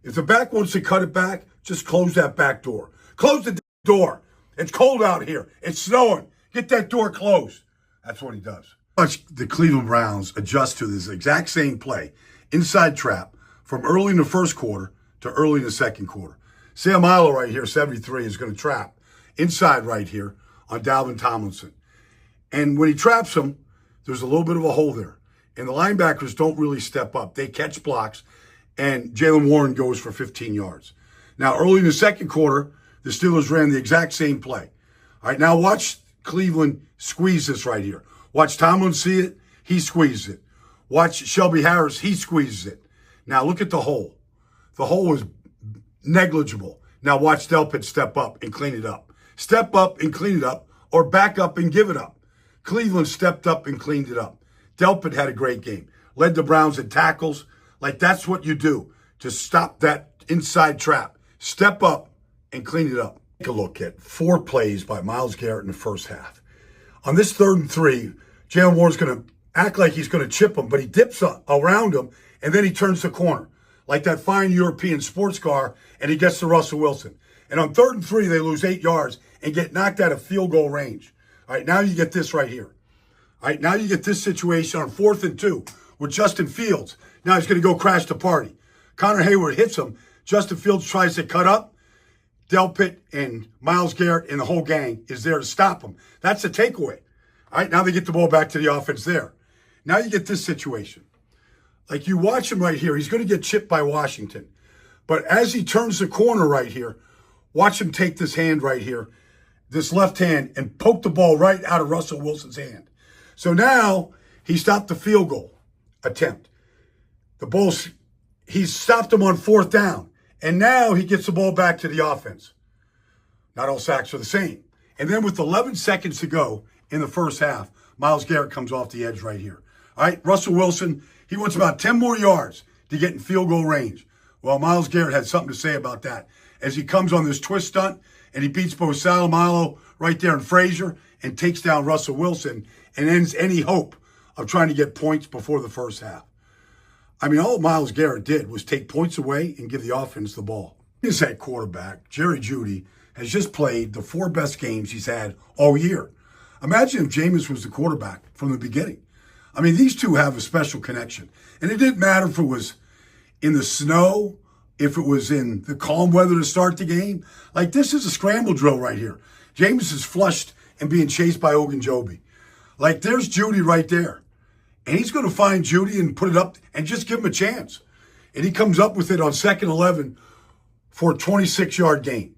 If the back wants to cut it back, just close that back door. Close the door. It's cold out here. It's snowing. Get that door closed. That's what he does. Watch the Cleveland Browns adjust to this exact same play, inside trap, from early in the first quarter to early in the second quarter. Sam Ilo right here, 73, is going to trap inside right here on Dalvin Tomlinson. And when he traps him, there's a little bit of a hole there. And the linebackers don't really step up. They catch blocks, and Jaylen Warren goes for 15 yards. Now, early in the second quarter, the Steelers ran the exact same play. All right, now watch Cleveland squeeze this right here. Watch Tomlin see it. He squeezes it. Watch Shelby Harris. He squeezes it. Now, look at the hole. The hole was negligible. Now, watch Delpit step up and clean it up. Step up and clean it up, or back up and give it up. Cleveland stepped up and cleaned it up. Delpit had a great game. Led the Browns in tackles. Like, that's what you do to stop that inside trap. Step up and clean it up. Take a look at 4 plays by Myles Garrett in the first half. On this 3rd and 3, Jaylen Warren's going to act like he's going to chip him, but he dips around him, and then he turns the corner, like that fine European sports car, and he gets to Russell Wilson. And on 3rd and 3, they lose 8 yards and get knocked out of field goal range. All right, now you get this right here. All right, now you get this situation on 4th and 2 with Justin Fields. Now he's going to go crash the party. Connor Hayward hits him. Justin Fields tries to cut up. Delpit and Myles Garrett and the whole gang is there to stop him. That's the takeaway. All right, now they get the ball back to the offense there. Now you get this situation. Like, you watch him right here. He's going to get chipped by Washington. But as he turns the corner right here, watch him take this hand right here, this left hand, and poke the ball right out of Russell Wilson's hand. So now he stopped the field goal attempt. He stopped him on 4th down. And now he gets the ball back to the offense. Not all sacks are the same. And then with 11 seconds to go in the first half, Myles Garrett comes off the edge right here. All right, Russell Wilson, he wants about 10 more yards to get in field goal range. Well, Myles Garrett had something to say about that as he comes on this twist stunt, and he beats both Salomalo right there in Frazier and takes down Russell Wilson and ends any hope of trying to get points before the first half. I mean, all Myles Garrett did was take points away and give the offense the ball. His head quarterback, Jerry Jeudy, has just played the 4 best games he's had all year. Imagine if Jameis was the quarterback from the beginning. I mean, these two have a special connection. And it didn't matter if it was in the snow, if it was in the calm weather to start the game. Like, this is a scramble drill right here. Jameis is flushed and being chased by Ogunjobi. Like, there's Jeudy right there. And he's going to find Jeudy and put it up and just give him a chance. And he comes up with it on 2nd and 11 for a 26-yard gain.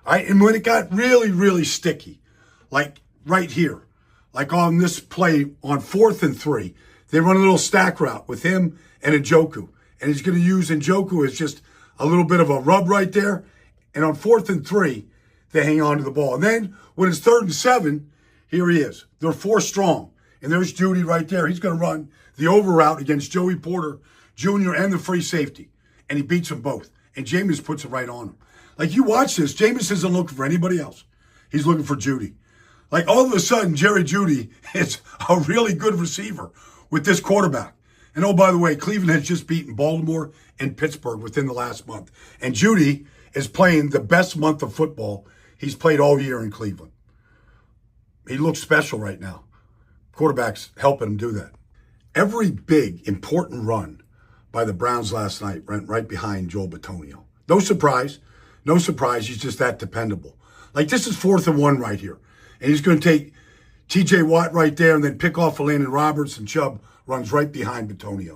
All right, and when it got really, really sticky, like right here, like on this play on 4th and 3, they run a little stack route with him and Njoku. And he's going to use Njoku as just a little bit of a rub right there. And on 4th and 3, they hang on to the ball. And then when it's 3rd and 7, here he is. They're 4 strong. And there's Jeudy right there. He's going to run the over route against Joey Porter Jr. and the free safety. And he beats them both. And Jameis puts it right on him. Like, you watch this, Jameis isn't looking for anybody else. He's looking for Jeudy. Like, all of a sudden, Jerry Jeudy is a really good receiver with this quarterback. And oh, by the way, Cleveland has just beaten Baltimore and Pittsburgh within the last month. And Jeudy is playing the best month of football he's played all year in Cleveland. He looks special right now. Quarterback's helping him do that. Every big, important run by the Browns last night went right behind Joel Bitonio. No surprise. No surprise. He's just that dependable. Like, this is 4th and 1 right here. And he's going to take T.J. Watt right there and then pick off Landon Roberts, and Chubb runs right behind Bitonio.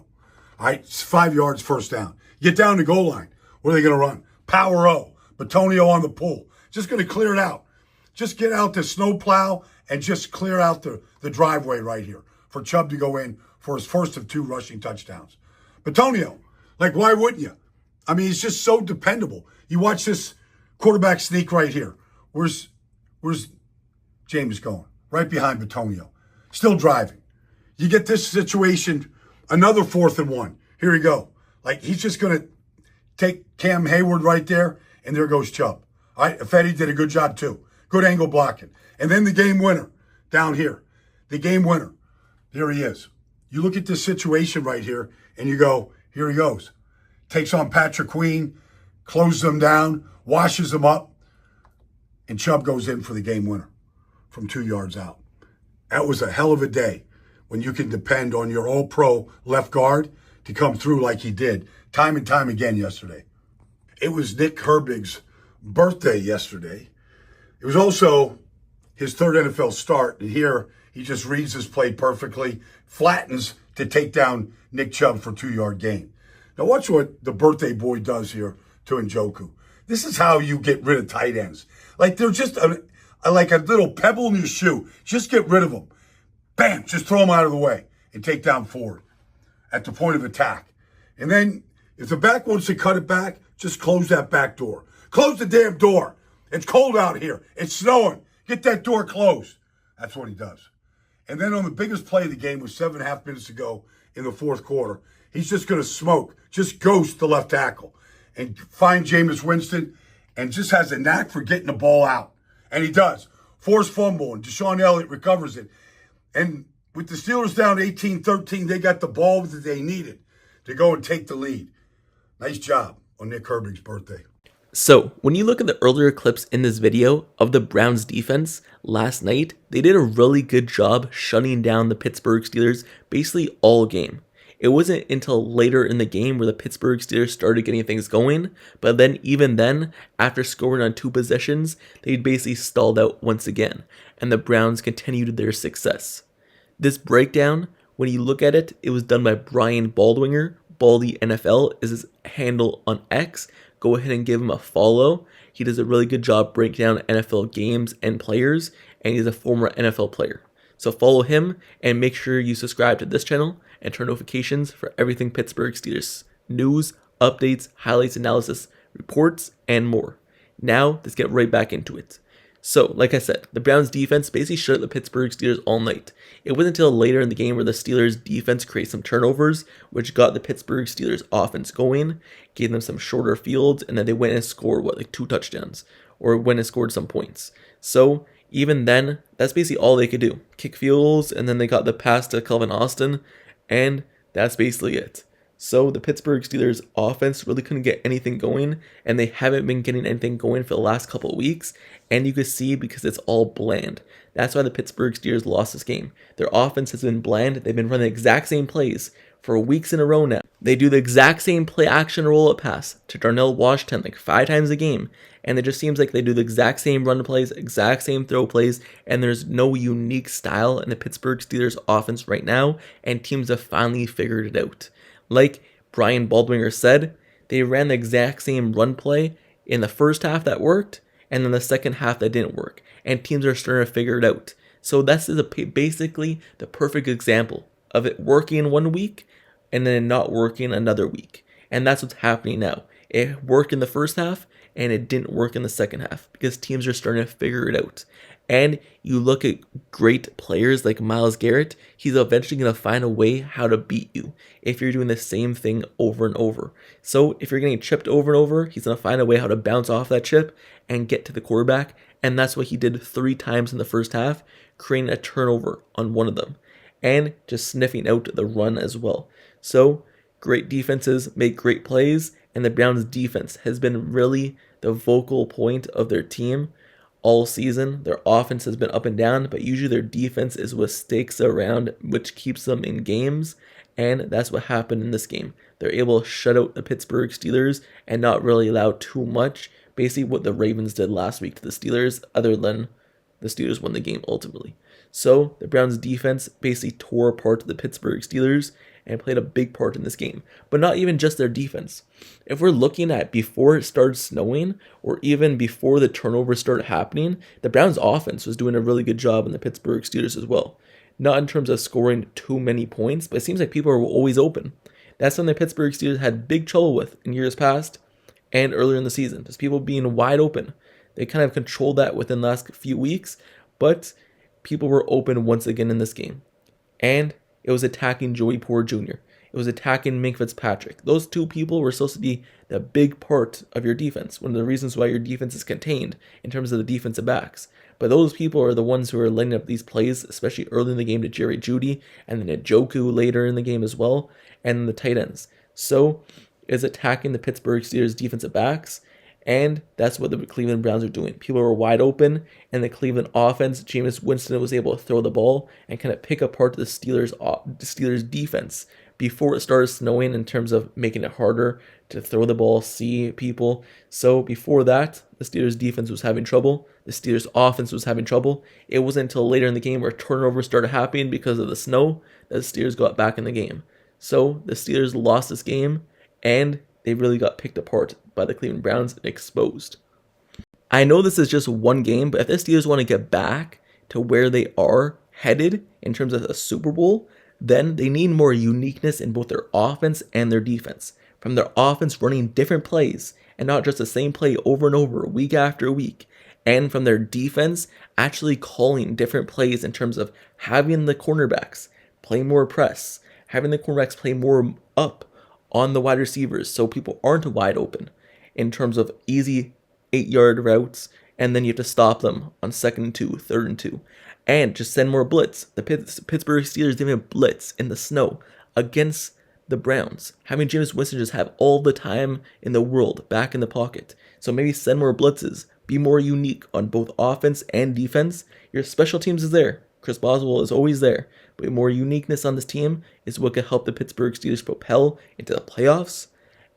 All right, it's 5 yards, first down. Get down the goal line. What are they going to run? Power O. Bitonio on the pull. Just going to clear it out. Just get out the snow plow and just clear out the driveway right here for Chubb to go in for his first of 2 rushing touchdowns. Bitonio, like, why wouldn't you? I mean, he's just so dependable. You watch this quarterback sneak right here. Where's James going? Right behind Bitonio. Still driving. You get this situation, another 4th and 1. Here we go. Like, he's just going to take Cam Hayward right there, and there goes Chubb. All right, Ifedi did a good job too. Good angle blocking. And then the game winner down here. The game winner. There he is. You look at this situation right here, and you go, here he goes. takes on Patrick Queen, closes them down, washes them up, and Chubb goes in for the game winner from 2 yards out. That was a hell of a day when you can depend on your all-pro left guard to come through like he did time and time again yesterday. It was Nick Herbig's birthday yesterday. It was also his third NFL start, and here he just reads his play perfectly, flattens to take down Nick Chubb for a 2-yard gain. Now watch what the birthday boy does here to Njoku. This is how you get rid of tight ends. Like they're just like a little pebble in your shoe. Just get rid of them. Bam, just throw them out of the way and take down Ford at the point of attack. And then if the back wants to cut it back, just close that back door. Close the damn door. It's cold out here. It's snowing. Get that door closed. That's what he does. And then on the biggest play of the game with 7.5 minutes to go in the fourth quarter, he's just going to smoke, just ghost the left tackle and find Jameis Winston and just has a knack for getting the ball out. And he does. Forced fumble, and Deshaun Elliott recovers it. And with the Steelers down 18-13, they got the ball that they needed to go and take the lead. Nice job on Nick Herbig's birthday. So, when you look at the earlier clips in this video of the Browns defense last night, they did a really good job shutting down the Pittsburgh Steelers basically all game. It wasn't until later in the game where the Pittsburgh Steelers started getting things going, but then even then, after scoring on 2 possessions, they basically stalled out once again, and the Browns continued their success. This breakdown, when you look at it, it was done by Brian Baldwinger. Baldy NFL is his handle on X. Go ahead and give him a follow. He does a really good job breaking down NFL games and players, and he's a former NFL player. So follow him and make sure you subscribe to this channel and turn notifications for everything Pittsburgh Steelers. News, updates, highlights, analysis, reports, and more. Now, let's get right back into it. So, like I said, the Browns defense basically shut out the Pittsburgh Steelers all night. It wasn't until later in the game where the Steelers defense created some turnovers, which got the Pittsburgh Steelers offense going, gave them some shorter fields, and then they went and scored, 2 touchdowns, or went and scored some points. So, even then, that's basically all they could do. Kick field goals, and then they got the pass to Terrell Austin, and that's basically it. So the Pittsburgh Steelers offense really couldn't get anything going, and they haven't been getting anything going for the last couple of weeks, and you can see because it's all bland. That's why the Pittsburgh Steelers lost this game. Their offense has been bland. They've been running the exact same plays for weeks in a row now. They do the exact same play action roll-up pass to Darnell Washington 5 times a game, and it just seems like they do the exact same run plays, exact same throw plays, and there's no unique style in the Pittsburgh Steelers offense right now, and teams have finally figured it out. Like Brian Baldwinger said, they ran the exact same run play in the first half that worked, and then the second half that didn't work, and teams are starting to figure it out. So that's basically the perfect example of it working one week and then not working another week. And that's what's happening now. It worked in the first half and it didn't work in the second half because teams are starting to figure it out. And you look at great players like Myles Garrett, he's eventually going to find a way how to beat you if you're doing the same thing over and over. So if you're getting chipped over and over, he's going to find a way how to bounce off that chip and get to the quarterback. And that's what he did 3 times in the first half, creating a turnover on one of them and just sniffing out the run as well. So great defenses make great plays, and the Browns defense has been really the vocal point of their team all season. Their offense has been up and down, but usually their defense is what stakes around, which keeps them in games, and that's what happened in this game. They're able to shut out the Pittsburgh Steelers and not really allow too much, basically what the Ravens did last week to the Steelers, other than the Steelers won the game ultimately. So the Browns defense basically tore apart the Pittsburgh Steelers and played a big part in this game. But not even just their defense. If we're looking at before it started snowing, or even before the turnovers started happening, the Browns offense was doing a really good job in the Pittsburgh Steelers as well. Not in terms of scoring too many points, but it seems like people are always open. That's something the Pittsburgh Steelers had big trouble with in years past and earlier in the season. Just people being wide open. They kind of controlled that within the last few weeks, but people were open once again in this game. And it was attacking Joey Porter Jr. It was attacking Mink Fitzpatrick. Those 2 people were supposed to be the big part of your defense. One of the reasons why your defense is contained in terms of the defensive backs. But those people are the ones who are lining up these plays, especially early in the game to Jerry Jeudy, and then Njoku later in the game as well, and the tight ends. So is attacking the Pittsburgh Steelers defensive backs, and that's what the Cleveland Browns are doing. People were wide open, and the Cleveland offense, Jameis Winston was able to throw the ball and kind of pick apart the Steelers defense before it started snowing, in terms of making it harder to throw the ball, see people. So before that, the Steelers defense was having trouble. The Steelers offense was having trouble. It wasn't until later in the game where turnovers started happening because of the snow that the Steelers got back in the game. So the Steelers lost this game, and they really got picked apart by the Cleveland Browns and exposed. I know this is just one game, but if the Steelers want to get back to where they are headed in terms of a Super Bowl, then they need more uniqueness in both their offense and their defense. From their offense running different plays and not just the same play over and over week after week. And from their defense actually calling different plays in terms of having the cornerbacks play more press, having the cornerbacks play more up on the wide receivers so people aren't wide open in terms of easy 8-yard routes, and then you have to stop them on 2nd and 2, 3rd and 2. And just send more blitz. The Pittsburgh Steelers didn't even blitz in the snow against the Browns. Having Jameis Winston just have all the time in the world back in the pocket. So maybe send more blitzes. Be more unique on both offense and defense. Your special teams is there. Chris Boswell is always there. But more uniqueness on this team is what could help the Pittsburgh Steelers propel into the playoffs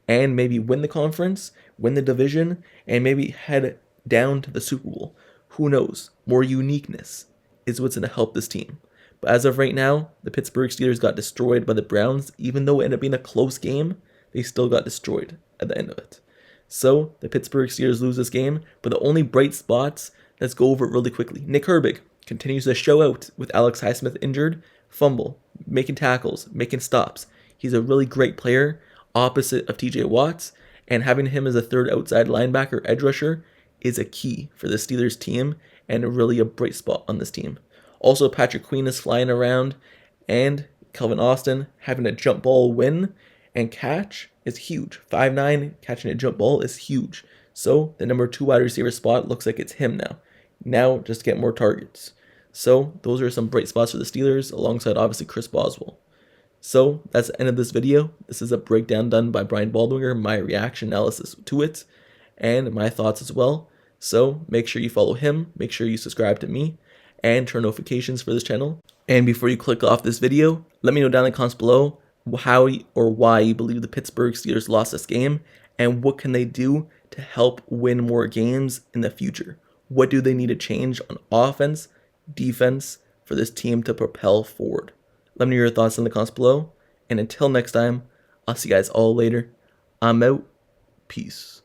and maybe win the conference, win the division, and maybe head down to the Super Bowl. Who knows? More uniqueness is what's going to help this team. But as of right now, the Pittsburgh Steelers got destroyed by the Browns. Even though it ended up being a close game, they still got destroyed at the end of it. So the Pittsburgh Steelers lose this game, but the only bright spots, let's go over it really quickly. Nick Herbig continues to show out with Alex Highsmith injured, fumble, making tackles, making stops. He's a really great player, opposite of TJ Watts, and having him as a third outside linebacker edge rusher is a key for the Steelers team and really a bright spot on this team. Also, Patrick Queen is flying around, and Calvin Austin having a jump ball win and catch is huge. 5'9", catching a jump ball is huge. So the number 2 wide receiver spot looks like it's him now. Now just get more targets. So those are some bright spots for the Steelers, alongside obviously Chris Boswell. So that's the end of this video. This is a breakdown done by Brian Baldwinger, my reaction analysis to it, and my thoughts as well. So make sure you follow him, make sure you subscribe to me, and turn notifications for this channel. And before you click off this video, let me know down in the comments below how or why you believe the Pittsburgh Steelers lost this game, and what can they do to help win more games in the future. What do they need to change on offense, defense for this team to propel forward? Let me know your thoughts in the comments below. And until next time, I'll see you guys all later. I'm out. Peace.